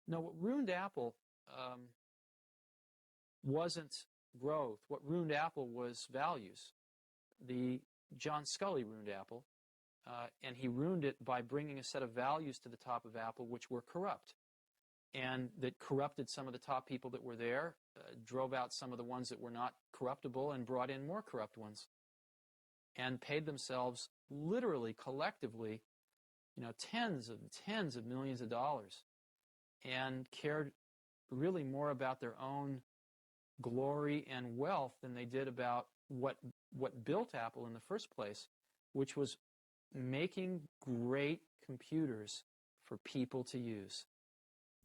No, what ruined Apple um, wasn't growth. What ruined Apple was values. The John Sculley ruined Apple, and he ruined it by bringing a set of values to the top of Apple which were corrupt, and that corrupted some of the top people that were there, drove out some of the ones that were not corruptible, and brought in more corrupt ones, and paid themselves literally, collectively, tens of millions of dollars, and cared really more about their own glory and wealth than they did about what built Apple in the first place, which was making great computers for people to use.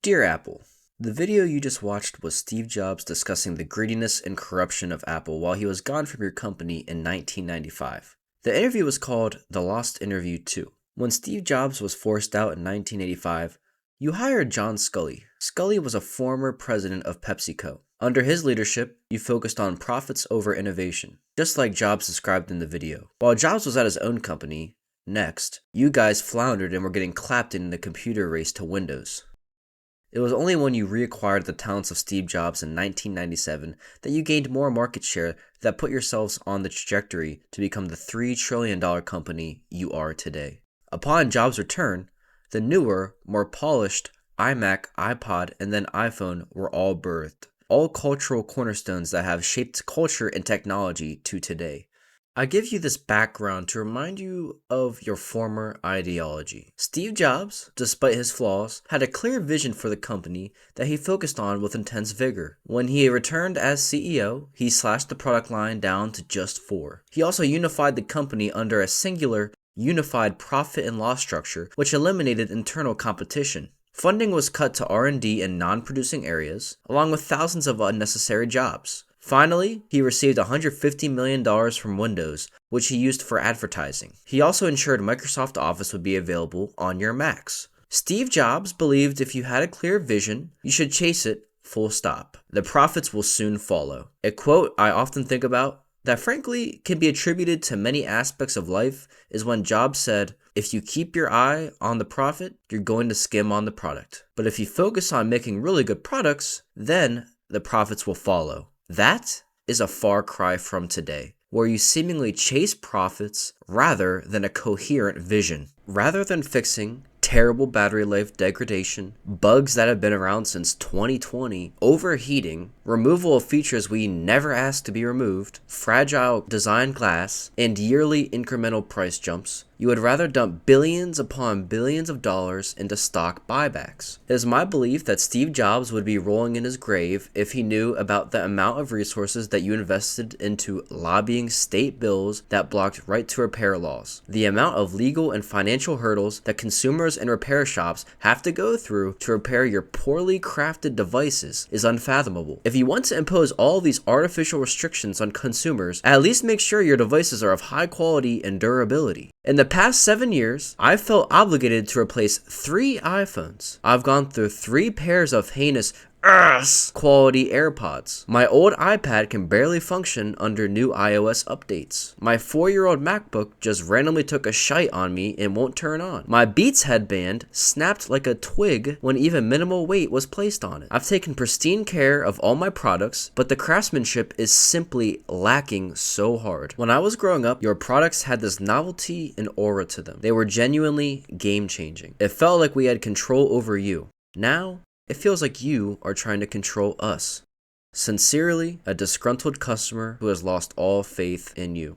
Dear Apple, the video you just watched was Steve Jobs discussing the greediness and corruption of Apple while he was gone from your company in 1995. The interview was called The Lost Interview 2. When Steve Jobs was forced out in 1985, you hired John Sculley. Sculley was a former president of PepsiCo. Under his leadership, you focused on profits over innovation, just like Jobs described in the video. While Jobs was at his own company, Next, you guys floundered and were getting clapped in the computer race to Windows. It was only when you reacquired the talents of Steve Jobs in 1997 that you gained more market share that put yourselves on the trajectory to become the $3 trillion company you are today. Upon Jobs' return, the newer, more polished iMac, iPod, and then iPhone were all birthed, all cultural cornerstones that have shaped culture and technology to today. I give you this background to remind you of your former ideology. Steve Jobs, despite his flaws, had a clear vision for the company that he focused on with intense vigor. When he returned as CEO, he slashed the product line down to just 4. He also unified the company under a singular, unified profit and loss structure, which eliminated internal competition. Funding was cut to R&D in non-producing areas, along with thousands of unnecessary jobs. Finally, he received $150 million from Windows, which he used for advertising. He also ensured Microsoft Office would be available on your Macs. Steve Jobs believed if you had a clear vision, you should chase it, full stop. The profits will soon follow. A quote I often think about that frankly can be attributed to many aspects of life is when Jobs said, "If you keep your eye on the profit, you're going to skim on the product. But if you focus on making really good products, then the profits will follow." That is a far cry from today, where you seemingly chase profits rather than a coherent vision. Rather than fixing terrible battery life degradation, bugs that have been around since 2020, overheating, removal of features we never asked to be removed, fragile design glass, and yearly incremental price jumps, you would rather dump billions upon billions of dollars into stock buybacks. It is my belief that Steve Jobs would be rolling in his grave if he knew about the amount of resources that you invested into lobbying state bills that blocked right to repair laws. The amount of legal and financial hurdles that consumers and repair shops have to go through to repair your poorly crafted devices is unfathomable. If you want to impose all these artificial restrictions on consumers, at least make sure your devices are of high quality and durability. In the past 7 years, I've felt obligated to replace 3 iPhones. I've gone through 3 pairs of heinous quality AirPods. My old iPad can barely function under new iOS updates. My 4-year-old MacBook just randomly took a shite on me and won't turn on. My Beats headband snapped like a twig when even minimal weight was placed on it. I've taken pristine care of all my products, but the craftsmanship is simply lacking so hard. When I was growing up, your products had this novelty and aura to them. They were genuinely game-changing. It felt like we had control over you. Now, it feels like you are trying to control us. Sincerely, a disgruntled customer who has lost all faith in you.